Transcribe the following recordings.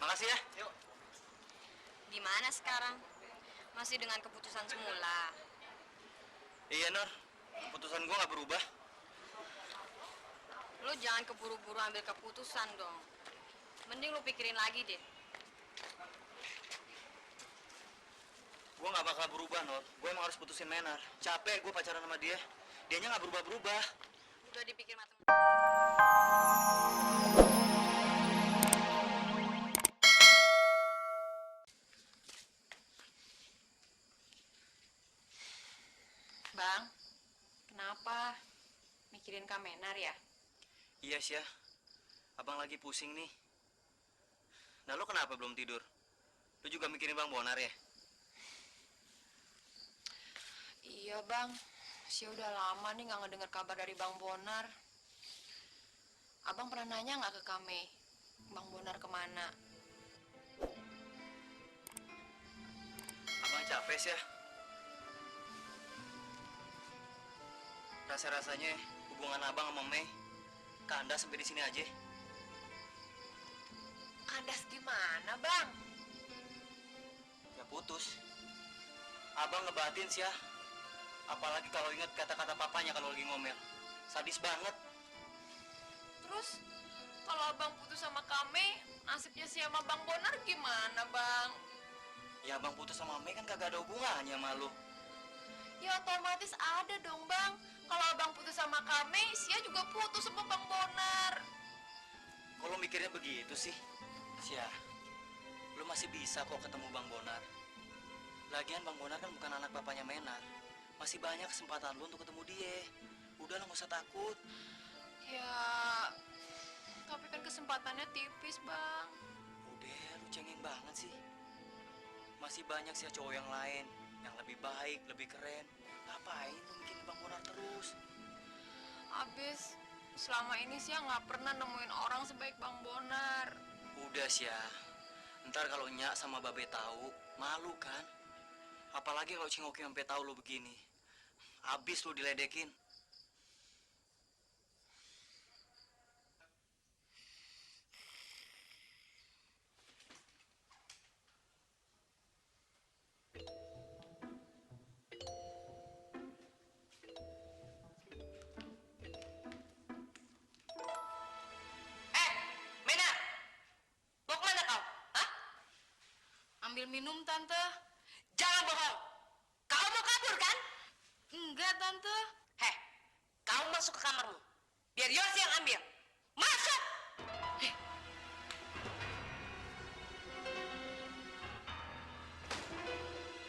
Makasih ya. Yuk. Gimana sekarang? Masih dengan keputusan semula? Iya, Nur. Keputusan gua nggak berubah. Lu jangan keburu-buru ambil keputusan dong. Mending lu pikirin lagi deh. Gua nggak bakal berubah, Nur. Gua emang harus putusin Menar. Capek gua pacaran sama dia. Dianya nggak berubah-berubah. Udah dipikir matang. Bang, kenapa? Mikirin Kak Menar ya? Iya, Syah. Abang lagi pusing nih. Nah, lu kenapa belum tidur? Lu juga mikirin Bang Bonar ya? Iya bang, Sia udah lama nih nggak ngedengar kabar dari Bang Bonar. Abang pernah nanya nggak ke kami, Bang Bonar kemana? Abang capek, Syah. Rasa-rasanya hubungan abang sama Mei kandas sampai di sini aja. Kandas gimana bang? Ya putus. Abang ngebatin, Syah. Apalagi kalau ingat kata-kata papanya kalau lagi ngomel. Sadis banget. Terus kalau abang putus sama kami, nasibnya si sama Bang Bonar gimana bang? Ya abang putus sama Mei kan kagak ada hubungannya sama lu. Ya otomatis ada dong bang. Kalau abang putus sama kami, Sia juga putus sama Bang Bonar. Kalau mikirnya begitu sih, Syah, lu masih bisa kok ketemu Bang Bonar. Lagian Bang Bonar kan bukan anak bapaknya Menar. Masih banyak kesempatan lu untuk ketemu dia. Udah lah, nggak usah takut. Ya, tapi kan kesempatannya tipis bang. Udah, lu cengeng banget sih. Masih banyak sih cowok yang lain yang lebih baik, lebih keren. Ngapain lu mikirin Bang Bonar terus? Abis selama ini Sia nggak pernah nemuin orang sebaik Bang Bonar. Udah Syah. Ntar kalau Nyak sama Babe tahu, malu kan? Apalagi kalau Cingoki sampai tahu lu begini. Habis lu diledekin. Menar, mau kemana kau? Hah? Ambil minum tante. Jangan bohong. Kau mau kabur kan? Enggak tante. Heh, kau masuk ke kamarmu. Biar Yosi yang ambil. Masuk. Heh.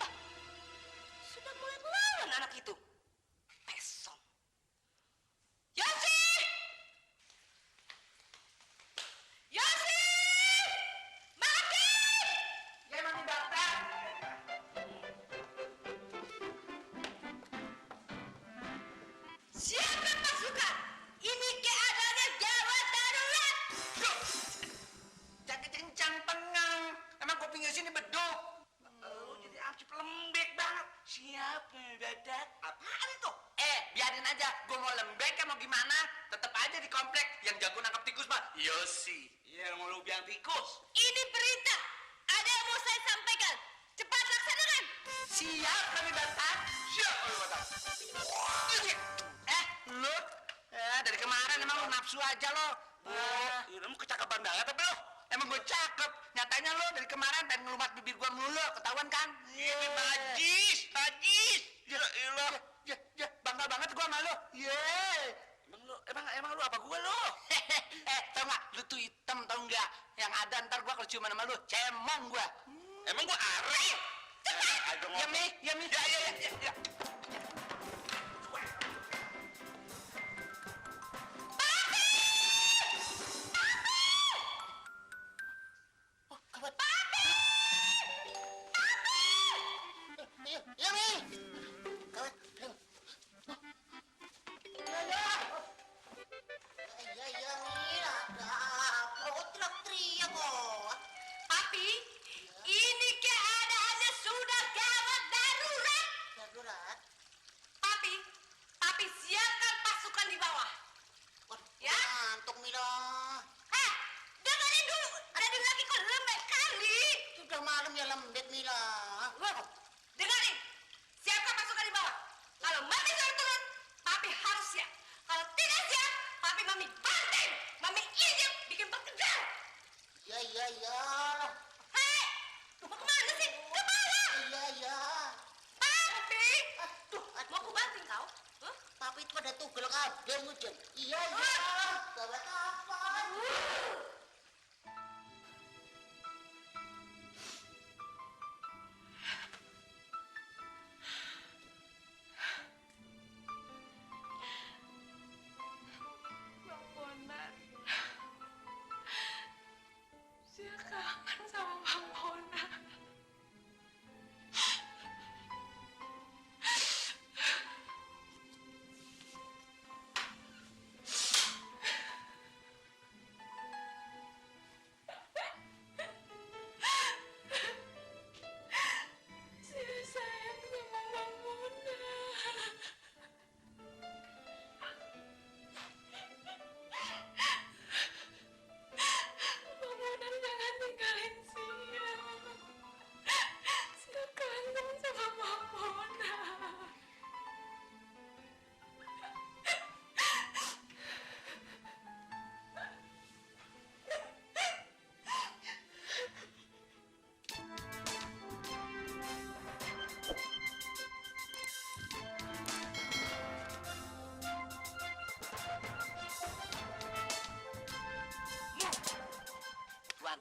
Ah, sudah mulai melawan anak itu. Pesong. Yosi! Yosi! Mati! Ya emang dibakar. Siapa pasukan? Ini keadaannya gawat darurat. Jangan kencang pengang. Emang kuping sini beduk. Oh, jadi arsip lembek banget. Siapa dadak? Apaan itu? Biarin aja. Gue mau lembek kan mau gimana? Tetep aja di komplek. Yang jago nangkap tikus mah Yosi. Iya, mau lu biang tikus. Ini perintah. Ada yang mau saya sampaikan. Cepat laksanakan. Siap kami Batak. Siap kami Batak. Lu? Dari kemarin emang lu nafsu aja lo. Lu kecakapan banget tapi lo. Emang gue cakep. Nyatanya lo dari kemarin pengen ngelumat bibir gua mulu. Ketahuan kan? Ini najis. Najis. Ya, bangga banget gua sama lo. Emang lu apa gua lo? Tau gak? Lu tuh hitam tau nggak? Yang ada ntar gua kalau ciuman sama lu, cemong gua. Emang gua are? Ya, Mi. Ya. Ya, Mi. Ya, Mi. Ada apa? Oh, teriak-teriak kok. Papi, ini keadaannya sudah gawat darurat. Darurat. Papi siapkan pasukan di bawah. Waduh, Ya? ngantuk, Mila. Dengerin dulu. Dari lagi kau lembek. orangnya lembek Mila. Loh, dengarin. Siapkan pasukan di bawah. Kalau Mami suruh turun, Papi harus siap. Kalau tidak siap, Papi Mami banting. Mami injek, bikin perkedel. Ya, ya, ya. Hei, mau kemana sih? Ke bawah. Ya, ya. Papi, Aduh, mau aku banting kau? Hah? tapi itu pada tugel kabel mujen. Iya, iya. Bawa kapan? Bang Bonar. Saya kangen sama Bang Bonar. Saya sayang sama Bang Bonar. Bang Bonar jangan tinggalin Sia. Sia kangen sama Bang Bonar. Tuan,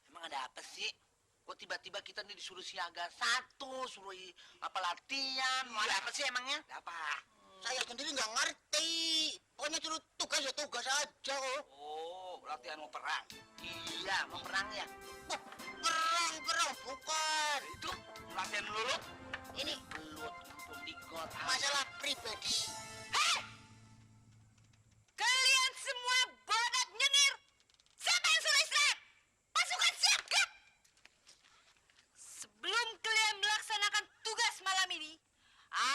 emang ada apa sih? Kok tiba-tiba kita nih disuruh siaga satu, suruh apa latihan? Mau ada apa sih emangnya? Ada apa? Saya sendiri nggak ngerti. Pokoknya suruh tugas ya tugas aja kok. Oh, latihan mau perang? Iya, mau perang ya. Wah, perang bukan. Itu latihan dulu. Ini Belut, nyemplung di got. masalah pribadi. Hei! Kalian semua bodoh nyengir. Siapa yang suruh istirahat? Pasukan siap, gak? Sebelum kalian melaksanakan tugas malam ini,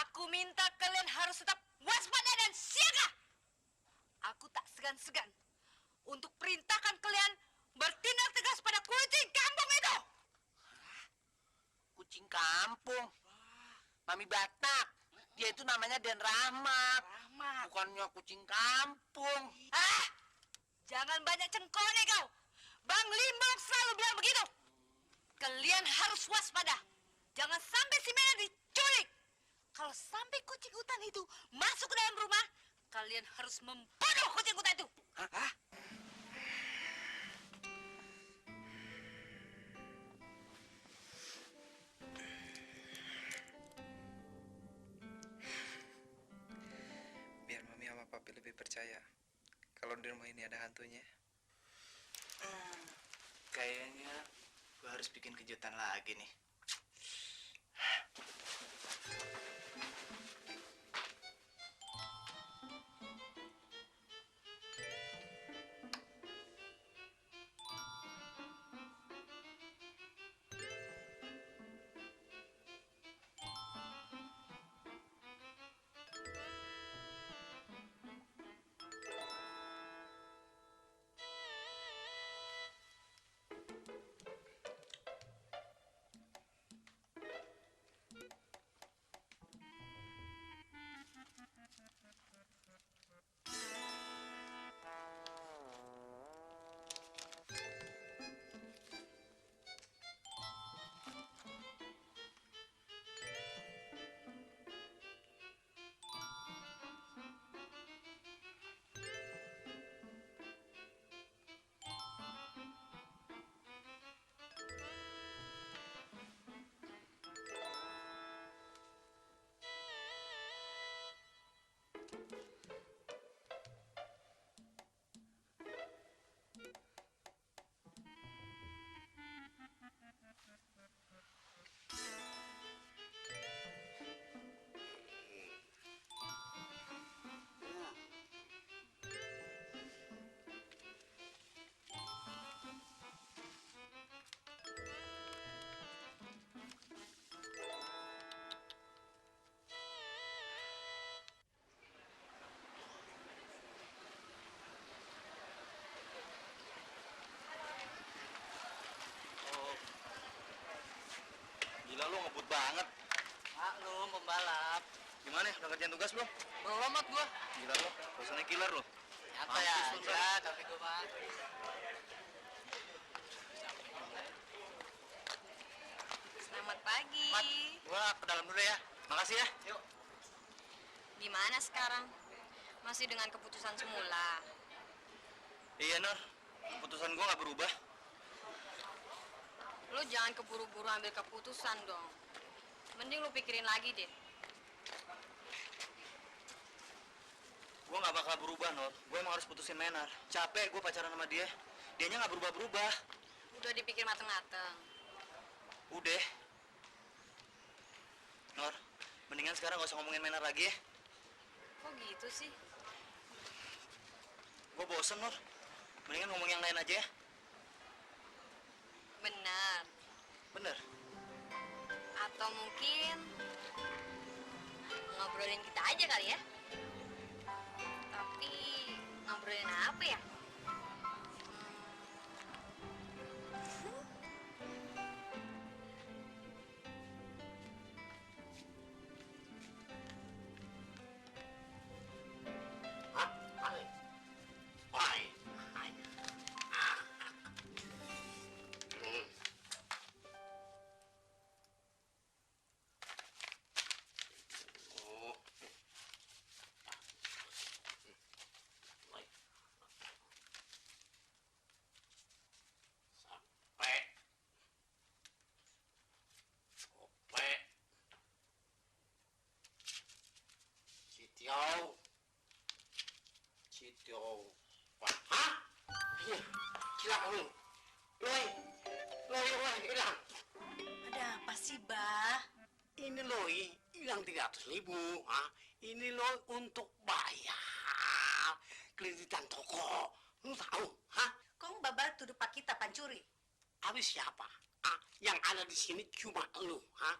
aku minta kalian harus tetap waspada dan siaga. Aku tak segan-segan untuk perintahkan kalian bertindak tegas pada kucing kampung itu. Kucing kampung. Mami Batak. Dia itu namanya Den Rahmat. Bukannya kucing kampung. Ah, jangan banyak cengkone kau. Bang Limbok selalu bilang begitu. Kalian harus waspada. Jangan sampai si Mena diculik. Kalau sampai kucing hutan itu masuk ke dalam rumah, kalian harus membunuh kucing hutan itu. Hah? Biar Mami sama Papi lebih percaya kalau di rumah ini ada hantunya. Kayaknya gue harus bikin kejutan lagi nih. pembalap. Gimana? Udah kerjaan tugas belum? Belum mat gua. Gila lo, rasanya killer lo. Apa ya? Aja, tapi gua mah. Selamat pagi. Mat, gua ke dalam dulu ya. Makasih ya. Yuk. Gimana sekarang? Masih dengan keputusan semula? Iya, Nur. Keputusan gua nggak berubah. Lu jangan keburu-buru ambil keputusan dong. Mending lu pikirin lagi deh. Gua nggak bakal berubah, Nur. Gua emang harus putusin Menar. Capek gua pacaran sama dia. Dianya nggak berubah-berubah. Udah dipikir mateng-mateng. Udah. Nur, mendingan sekarang gak usah ngomongin Menar lagi ya. Kok gitu sih? Gua bosen, Nur. Mendingan ngomong yang lain aja ya. Benar. Bener. Atau mungkin ngobrolin kita aja kali ya? Tapi ngobrolin apa ya? Hah? Hai. Hai. Hai. Ah. Oh. Baik. Sampai. Sampai. Sitiau. Sitiau. Hah? Iya. Silakan lu. Loi. Loi, hilang. Ada apa sih, Bah? Ini Loi, hilang 300.000. Ah, ini Loi untuk bayar kreditan toko. Lu tahu? Hah? Kong Baba tuduh Pak kita pancuri. Habis siapa? Ah, yang ada di sini cuma lu. Hah?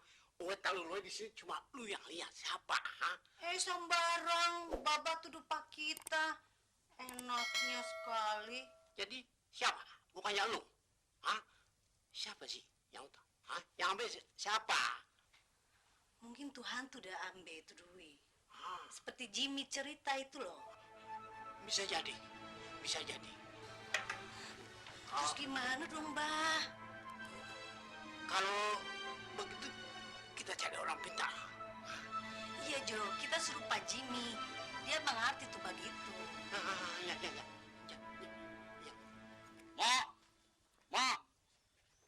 Kalau Loi di sini cuma lu yang lihat. Siapa? Hah? Sembarang Baba tuduh Pak kita. Enaknya sekali. Jadi siapa? Bukannya lu. Hah? Siapa sih yang hah? Yang ambil siapa? Mungkin Tuhan tuh udah ambil itu duit. Ah, Seperti Jimmy cerita itu loh. bisa jadi. Bisa jadi. Terus gimana dong, Mbah? Kalau begitu kita cari orang pintar. Iya, Jo. Kita suruh Pak Jimmy. Dia mengerti tuh begitu. Ya, ya, ya. Ya, ya, ya.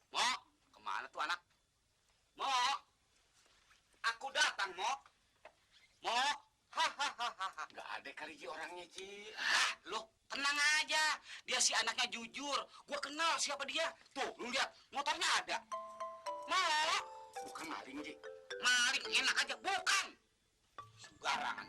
Mo, kemana tuh anak? Mo, aku datang, Mo. Hahaha. Nggak ada kali Ji orangnya, Ji. Loh, tenang aja. Dia si anaknya jujur. Gua kenal siapa dia. Tuh, lu lihat, motornya ada. Mo, Bukan maling, Ji. maling enak aja, bukan. Sembarangan.